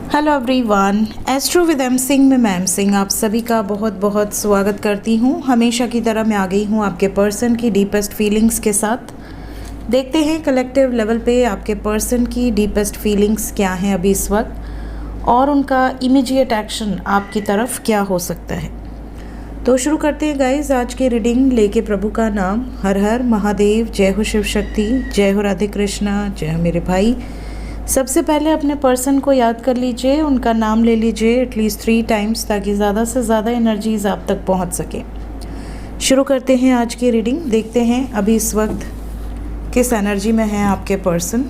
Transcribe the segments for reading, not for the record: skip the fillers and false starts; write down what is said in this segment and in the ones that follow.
Hello everyone, astro with M Singh में ma'am Singh आप सभी का बहुत बहुत स्वागत करती हूँ। हमेशा की तरह मैं आ गई हूँ आपके पर्सन की डीपेस्ट फीलिंग्स के साथ। देखते हैं कलेक्टिव लेवल पे आपके पर्सन की डीपेस्ट फीलिंग्स क्या हैं अभी इस वक्त और उनका इमीडिएट एक्शन आपकी तरफ क्या हो सकता है। तो शुरू करते हैं गाइज आज की रीडिंग लेके प्रभु का नाम। हर हर महादेव, जय हो शिव शक्ति, जय हो राधे कृष्णा, जय हो मेरे भाई। सबसे पहले अपने पर्सन को याद कर लीजिए, उनका नाम ले लीजिए एटलीस्ट 3 टाइम्स ताकि ज़्यादा से ज़्यादा एनर्जीज आप तक पहुंच सके। शुरू करते हैं आज की रीडिंग। देखते हैं अभी इस वक्त किस एनर्जी में है आपके person.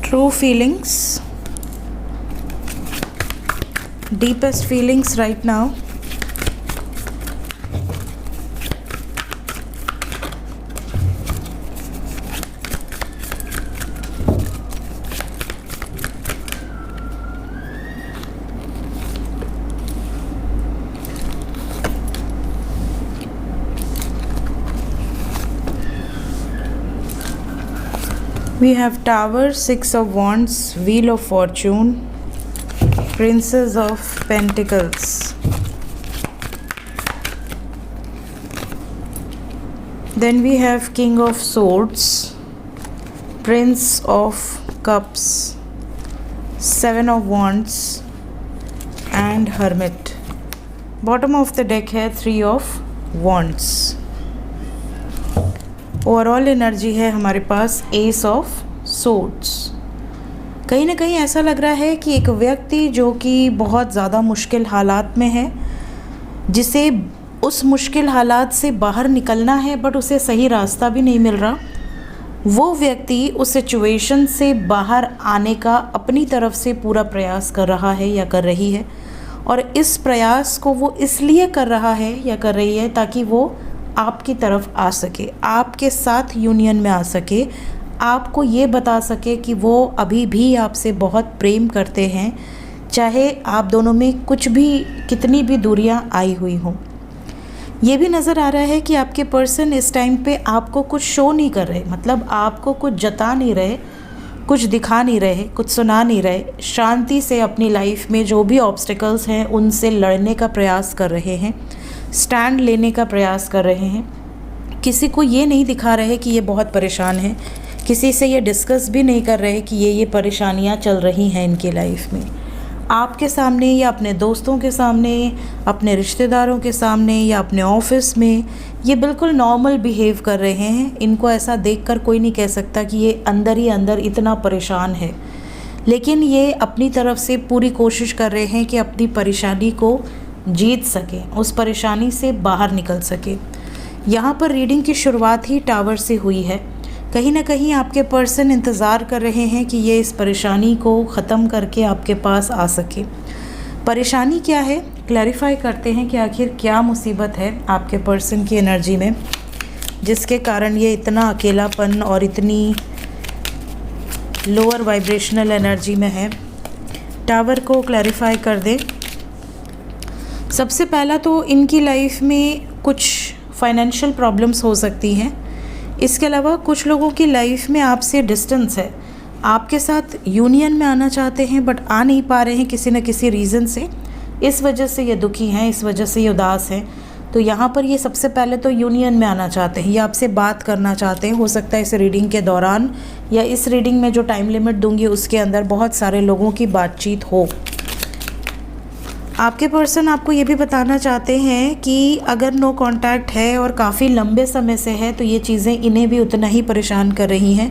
True feelings, deepest feelings right now. We have Tower, 6 of Wands, Wheel of Fortune, Princess of Pentacles. Then we have King of Swords, Prince of Cups, 7 of Wands and Hermit. Bottom of the deck है 3 of Wands. Overall energy है हमारे पास S of swords. कहीं ना कहीं ऐसा लग रहा है कि एक व्यक्ति जो कि बहुत ज़्यादा मुश्किल हालात में है, जिसे उस मुश्किल हालात से बाहर निकलना है बट उसे सही रास्ता भी नहीं मिल रहा, वो व्यक्ति उस सिचुएशन से बाहर आने का अपनी तरफ से पूरा प्रयास कर रहा है या कर रही है। और इस प्रयास को वो इसलिए कर रहा है या कर रही है ताकि वो आपकी तरफ आ सके, आपके साथ यूनियन में आ सके, आपको ये बता सके कि वो अभी भी आपसे बहुत प्रेम करते हैं, चाहे आप दोनों में कुछ भी कितनी भी दूरियां आई हुई हों। ये भी नज़र आ रहा है कि आपके पर्सन इस टाइम पे आपको कुछ शो नहीं कर रहे, मतलब आपको कुछ जता नहीं रहे, कुछ दिखा नहीं रहे, कुछ सुना नहीं रहे। शांति से अपनी लाइफ में जो भी ऑब्स्टिकल्स हैं उनसे लड़ने का प्रयास कर रहे हैं, स्टैंड लेने का प्रयास कर रहे हैं। किसी को ये नहीं दिखा रहे कि ये बहुत परेशान है, किसी से ये डिस्कस भी नहीं कर रहे कि ये परेशानियां चल रही हैं इनकी लाइफ में। आपके सामने या अपने दोस्तों के सामने, अपने रिश्तेदारों के सामने या अपने ऑफिस में ये बिल्कुल नॉर्मल बिहेव कर रहे हैं। इनको ऐसा देखकर कोई नहीं कह सकता कि ये अंदर ही अंदर इतना परेशान है, लेकिन ये अपनी तरफ से पूरी कोशिश कर रहे हैं कि अपनी परेशानी को जीत सके, उस परेशानी से बाहर निकल सके। यहाँ पर रीडिंग की शुरुआत ही टावर से हुई है। कहीं ना कहीं आपके पर्सन इंतज़ार कर रहे हैं कि ये इस परेशानी को ख़त्म करके आपके पास आ सके। परेशानी क्या है, क्लैरिफाई करते हैं कि आखिर क्या मुसीबत है आपके पर्सन की एनर्जी में जिसके कारण ये इतना अकेलापन और इतनी लोअर वाइब्रेशनल एनर्जी में है। टावर को क्लैरिफाई कर दें। सबसे पहला तो इनकी लाइफ में कुछ फाइनेंशियल प्रॉब्लम्स हो सकती हैं। इसके अलावा कुछ लोगों की लाइफ में आपसे डिस्टेंस है, आपके साथ यूनियन में आना चाहते हैं बट आ नहीं पा रहे हैं किसी न किसी रीज़न से। इस वजह से ये दुखी हैं, इस वजह से ये उदास हैं। तो यहाँ पर ये सबसे पहले तो यूनियन में आना चाहते हैं, ये आपसे बात करना चाहते हैं। हो सकता है इस रीडिंग के दौरान या इस रीडिंग में जो टाइम लिमिट दूंगी उसके अंदर बहुत सारे लोगों की बातचीत हो। आपके पर्सन आपको ये भी बताना चाहते हैं कि अगर नो कांटेक्ट है और काफ़ी लंबे समय से है तो ये चीज़ें इन्हें भी उतना ही परेशान कर रही हैं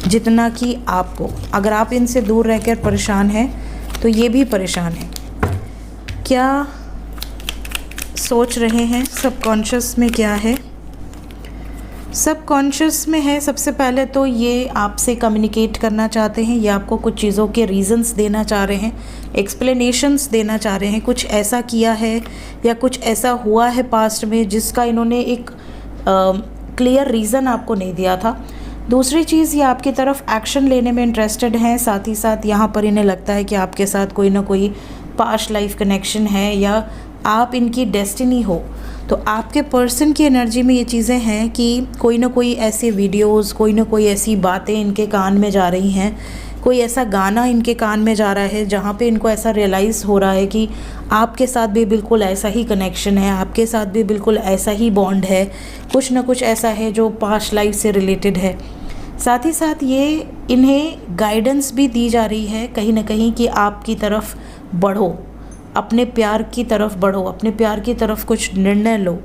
जितना कि आपको। अगर आप इनसे दूर रहकर परेशान हैं तो ये भी परेशान हैं। क्या सोच रहे हैं सबकॉन्शियस में, क्या है सबकॉन्शियस में है। सबसे पहले तो ये आपसे कम्युनिकेट करना चाहते हैं, ये आपको कुछ चीज़ों के रीज़न्स देना चाह रहे हैं, एक्सप्लेनेशंस देना चाह रहे हैं। कुछ ऐसा किया है या कुछ ऐसा हुआ है पास्ट में जिसका इन्होंने एक क्लियर रीज़न आपको नहीं दिया था। दूसरी चीज़, ये आपकी तरफ एक्शन लेने में इंटरेस्टेड हैं, साथ ही साथ यहाँ पर इन्हें लगता है कि आपके साथ कोई ना कोई पास्ट लाइफ कनेक्शन है या आप इनकी डेस्टिनी हो। तो आपके पर्सन की एनर्जी में ये चीज़ें हैं कि कोई ना कोई ऐसे वीडियोस, कोई ना कोई ऐसी बातें इनके कान में जा रही हैं, कोई ऐसा गाना इनके कान में जा रहा है जहाँ पे इनको ऐसा रियलाइज़ हो रहा है कि आपके साथ भी बिल्कुल ऐसा ही कनेक्शन है, आपके साथ भी बिल्कुल ऐसा ही बॉन्ड है, कुछ ना कुछ ऐसा है जो पास्ट लाइफ से रिलेटेड है। साथ ही साथ ये इन्हें गाइडेंस भी दी जा रही है कहीं ना कहीं कि आपकी तरफ बढ़ो, अपने प्यार की तरफ बढ़ो, अपने प्यार की तरफ कुछ निर्णय लो।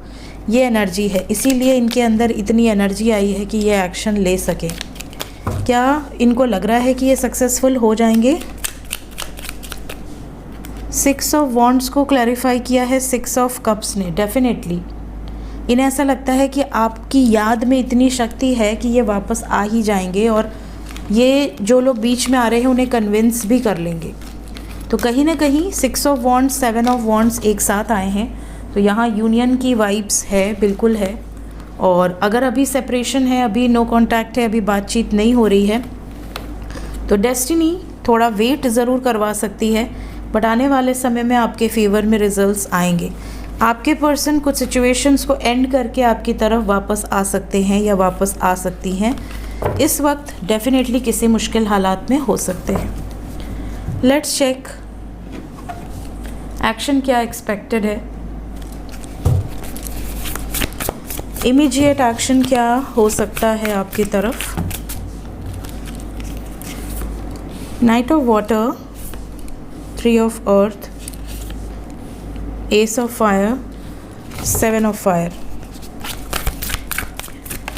ये एनर्जी है, इसीलिए इनके अंदर इतनी एनर्जी आई है कि ये एक्शन ले सके। क्या इनको लग रहा है कि ये सक्सेसफुल हो जाएंगे? 6 ऑफ वॉन्ड्स को क्लैरिफाई किया है 6 ऑफ कप्स ने। डेफिनेटली इन्हें ऐसा लगता है कि आपकी याद में इतनी शक्ति है कि ये वापस आ ही जाएंगे और ये जो लोग बीच में आ रहे हैं उन्हें कन्विंस भी कर लेंगे। तो कहीं ना कहीं 6 ऑफ वॉन्ड्स 7 ऑफ वॉन्ड्स एक साथ आए हैं, तो यहाँ यूनियन की वाइब्स है, बिल्कुल है। और अगर अभी सेपरेशन है, अभी नो कांटेक्ट है, अभी बातचीत नहीं हो रही है, तो डेस्टिनी थोड़ा वेट ज़रूर करवा सकती है, बट आने वाले समय में आपके फेवर में रिजल्ट्स आएंगे। आपके पर्सन कुछ सिचुएशंस को एंड करके आपकी तरफ वापस आ सकते हैं या वापस आ सकती हैं। इस वक्त डेफिनेटली किसी मुश्किल हालात में हो सकते हैं। लेट्स चेक एक्शन क्या एक्सपेक्टेड है, इमीडिएट एक्शन क्या हो सकता है आपकी तरफ। Knight of water, 3 of earth, ace of fire, 7 of fire.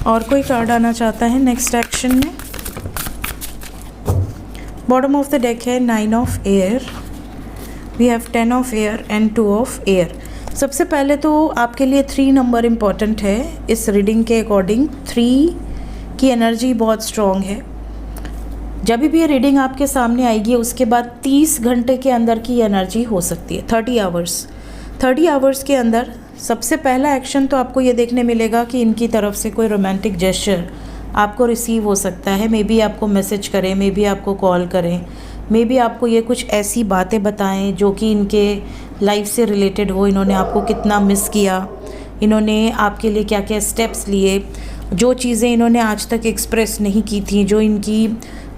और कोई कार्ड आना चाहता है नेक्स्ट एक्शन में? बॉटम ऑफ द डेक है 9 of air, we have 10 of air and 2 of air. सबसे पहले तो आपके लिए 3 नंबर इम्पॉर्टेंट है। इस रीडिंग के अकॉर्डिंग 3 की एनर्जी बहुत स्ट्रॉन्ग है। जब भी ये रीडिंग आपके सामने आएगी उसके बाद 30 घंटे के अंदर की एनर्जी हो सकती है, 30 आवर्स के अंदर। सबसे पहला एक्शन तो आपको ये देखने मिलेगा कि इनकी तरफ से कोई रोमांटिक जेस्चर आपको रिसीव हो सकता है। मे बी आपको मैसेज करें, मे बी आपको कॉल करें, मे बी आपको ये कुछ ऐसी बातें बताएं जो कि इनके लाइफ से रिलेटेड हो। इन्होंने आपको कितना मिस किया, इन्होंने आपके लिए क्या क्या स्टेप्स लिए, जो चीज़ें इन्होंने आज तक एक्सप्रेस नहीं की थी, जो इनकी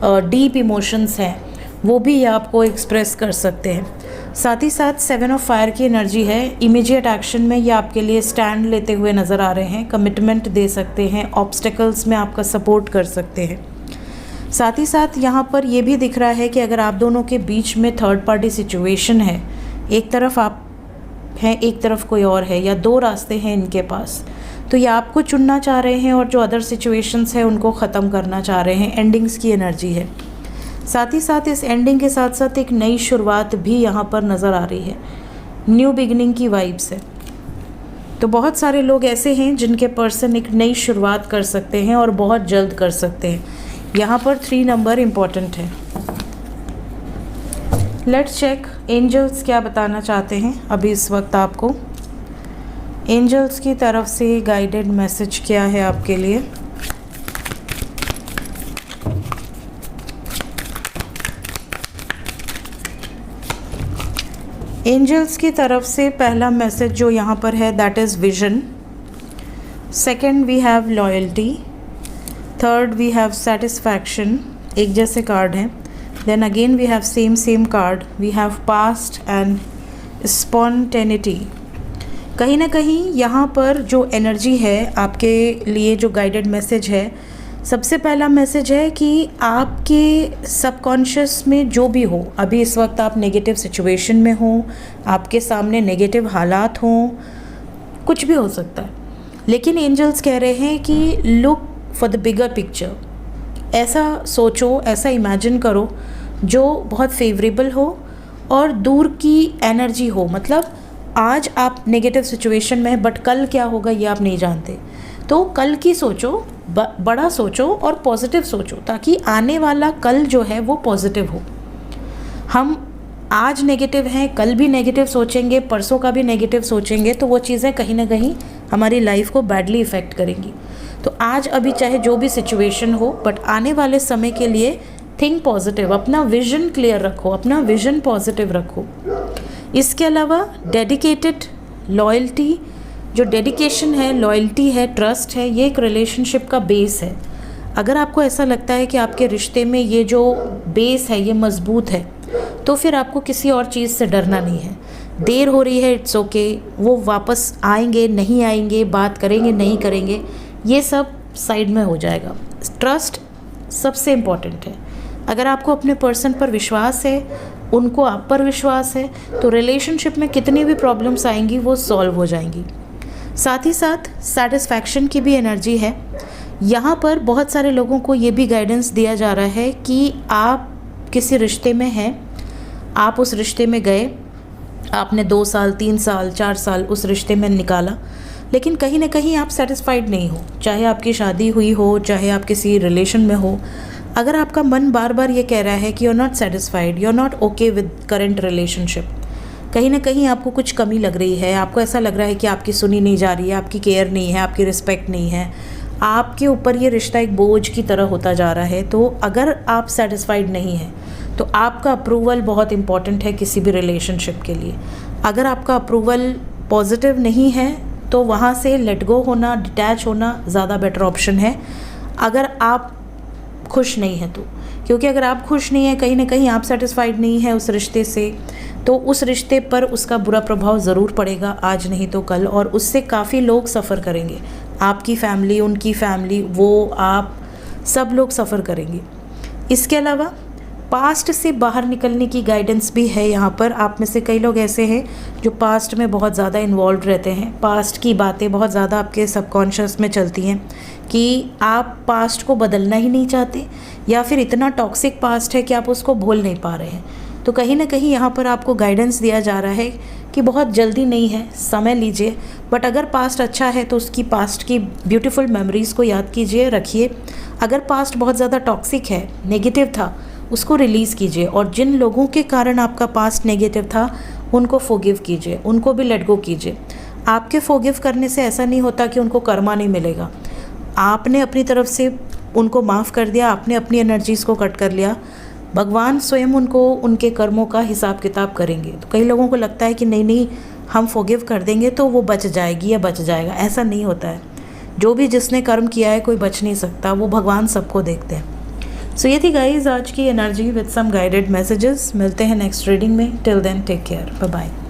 डीप इमोशंस हैं, वो भी ये आपको एक्सप्रेस कर सकते हैं। साथ ही साथ 7 ऑफ फायर की एनर्जी है। इमीडिएट एक्शन में ये आपके लिए स्टैंड लेते हुए नज़र आ रहे हैं, कमिटमेंट दे सकते हैं, ऑब्स्टेकल्स में आपका सपोर्ट कर सकते हैं। साथ ही साथ यहाँ पर ये भी दिख रहा है कि अगर आप दोनों के बीच में थर्ड पार्टी सिचुएशन है, एक तरफ आप हैं, एक तरफ कोई और है, या 2 रास्ते हैं इनके पास, तो ये आपको चुनना चाह रहे हैं और जो अदर सिचुएशंस है उनको ख़त्म करना चाह रहे हैं। एंडिंग्स की एनर्जी है। साथ ही साथ इस एंडिंग के साथ साथ एक नई शुरुआत भी यहाँ पर नज़र आ रही है, न्यू बिगिनिंग की वाइब्स है। तो बहुत सारे लोग ऐसे हैं जिनके पर्सन एक नई शुरुआत कर सकते हैं और बहुत जल्द कर सकते हैं। यहाँ पर 3 नंबर इम्पॉर्टेंट है। लेट्स चेक एंजल्स क्या बताना चाहते हैं अभी इस वक्त आपको। एंजल्स की तरफ से गाइडेड मैसेज क्या है आपके लिए? एंजल्स की तरफ से पहला मैसेज जो यहाँ पर है that is vision. Second we have loyalty, third we have satisfaction. एक जैसे कार्ड हैं। Then again we have same card, we have past and spontaneity. कहीं ना कहीं यहाँ पर जो एनर्जी है आपके लिए, जो गाइडेड मैसेज है, सबसे पहला मैसेज है कि आपके सबकॉन्शियस में जो भी हो, अभी इस वक्त आप नेगेटिव सिचुएशन में हो, आपके सामने नेगेटिव हालात हों, कुछ भी हो सकता है, लेकिन एंजल्स कह रहे हैं कि look for the bigger picture. ऐसा सोचो, ऐसा इमेजिन करो जो बहुत फेवरेबल हो और दूर की एनर्जी हो। मतलब आज आप नेगेटिव सिचुएशन में हैं, बट कल क्या होगा ये आप नहीं जानते। तो कल की सोचो, बड़ा सोचो और पॉजिटिव सोचो, ताकि आने वाला कल जो है वो पॉजिटिव हो। हम आज नेगेटिव हैं, कल भी नेगेटिव सोचेंगे, परसों का भी नेगेटिव सोचेंगे, तो वो चीज़ें कहीं ना कहीं हमारी लाइफ को बैडली इफ़ेक्ट करेंगी। तो आज अभी चाहे जो भी सिचुएशन हो, बट आने वाले समय के लिए थिंक पॉजिटिव, अपना विजन क्लियर रखो, अपना विजन पॉजिटिव रखो। इसके अलावा डेडिकेटेड, लॉयल्टी, जो डेडिकेशन है, लॉयल्टी है, ट्रस्ट है, ये एक रिलेशनशिप का बेस है। अगर आपको ऐसा लगता है कि आपके रिश्ते में ये जो बेस है ये मजबूत है, तो फिर आपको किसी और चीज़ से डरना नहीं है। देर हो रही है, इट्स ओके, वो वापस आएंगे नहीं आएंगे, बात करेंगे नहीं करेंगे, ये सब साइड में हो जाएगा। ट्रस्ट सबसे इम्पॉर्टेंट है। अगर आपको अपने पर्सन पर विश्वास है, उनको आप पर विश्वास है, तो रिलेशनशिप में कितनी भी प्रॉब्लम्स आएंगी वो सॉल्व हो जाएंगी। साथ ही साथ सेटिस्फैक्शन की भी एनर्जी है। यहाँ पर बहुत सारे लोगों को ये भी गाइडेंस दिया जा रहा है कि आप किसी रिश्ते में हैं, आप उस रिश्ते में गए, आपने 2 साल 3 साल 4 साल उस रिश्ते में निकाला, लेकिन कहीं ना कहीं आप सेटिस्फाइड नहीं हो। चाहे आपकी शादी हुई हो, चाहे आप किसी रिलेशन में हो, अगर आपका मन बार बार ये कह रहा है कि you are not satisfied, you are not okay with current relationship, कहीं ना कहीं आपको कुछ कमी लग रही है, आपको ऐसा लग रहा है कि आपकी सुनी नहीं जा रही है, आपकी केयर नहीं है, आपकी रिस्पेक्ट नहीं है, आपके ऊपर ये रिश्ता एक बोझ की तरह होता जा रहा है, तो अगर आप सेटिस्फाइड नहीं हैं तो आपका अप्रूवल बहुत इंपॉर्टेंट है किसी भी रिलेशनशिप के लिए। अगर आपका अप्रूवल पॉजिटिव नहीं है तो वहाँ से लेट गो होना, डिटैच होना ज़्यादा बेटर ऑप्शन है, अगर आप खुश नहीं हैं तो। क्योंकि अगर आप खुश नहीं हैं, कहीं ना कहीं आप सेटिस्फाइड नहीं है उस रिश्ते से, तो उस रिश्ते पर उसका बुरा प्रभाव ज़रूर पड़ेगा, आज नहीं तो कल, और उससे काफ़ी लोग सफ़र करेंगे। आपकी फैमिली, उनकी फैमिली, वो, आप, सब लोग सफ़र करेंगे। इसके अलावा पास्ट से बाहर निकलने की गाइडेंस भी है यहाँ पर। आप में से कई लोग ऐसे हैं जो पास्ट में बहुत ज़्यादा इन्वॉल्व रहते हैं, पास्ट की बातें बहुत ज़्यादा आपके सबकॉन्शियस में चलती हैं कि आप पास्ट को बदलना ही नहीं चाहते, या फिर इतना टॉक्सिक पास्ट है कि आप उसको भूल नहीं पा रहे हैं। तो कहीं ना कहीं यहाँ पर आपको गाइडेंस दिया जा रहा है कि बहुत जल्दी नहीं है, समय लीजिए, बट अगर पास्ट अच्छा है तो उसकी पास्ट की ब्यूटीफुल मेमोरीज़ को याद कीजिए, रखिए। अगर पास्ट बहुत ज़्यादा टॉक्सिक है, नेगेटिव था, उसको रिलीज़ कीजिए, और जिन लोगों के कारण आपका पास्ट नेगेटिव था उनको फॉरगिव कीजिए, उनको भी लेट गो कीजिए। आपके फॉरगिव करने से ऐसा नहीं होता कि उनको कर्मा नहीं मिलेगा। आपने अपनी तरफ से उनको माफ़ कर दिया, आपने अपनी एनर्जीज़ को कट कर लिया, भगवान स्वयं उनको उनके कर्मों का हिसाब किताब करेंगे। तो कई लोगों को लगता है कि नहीं हम फॉरगिव कर देंगे तो वो बच जाएगी या बच जाएगा, ऐसा नहीं होता है। जो भी जिसने कर्म किया है कोई बच नहीं सकता, वो भगवान सबको देखते हैं। सो ये थी गाइज आज की energy with some guided messages. मिलते हैं नेक्स्ट रीडिंग में। Till then take care, bye bye.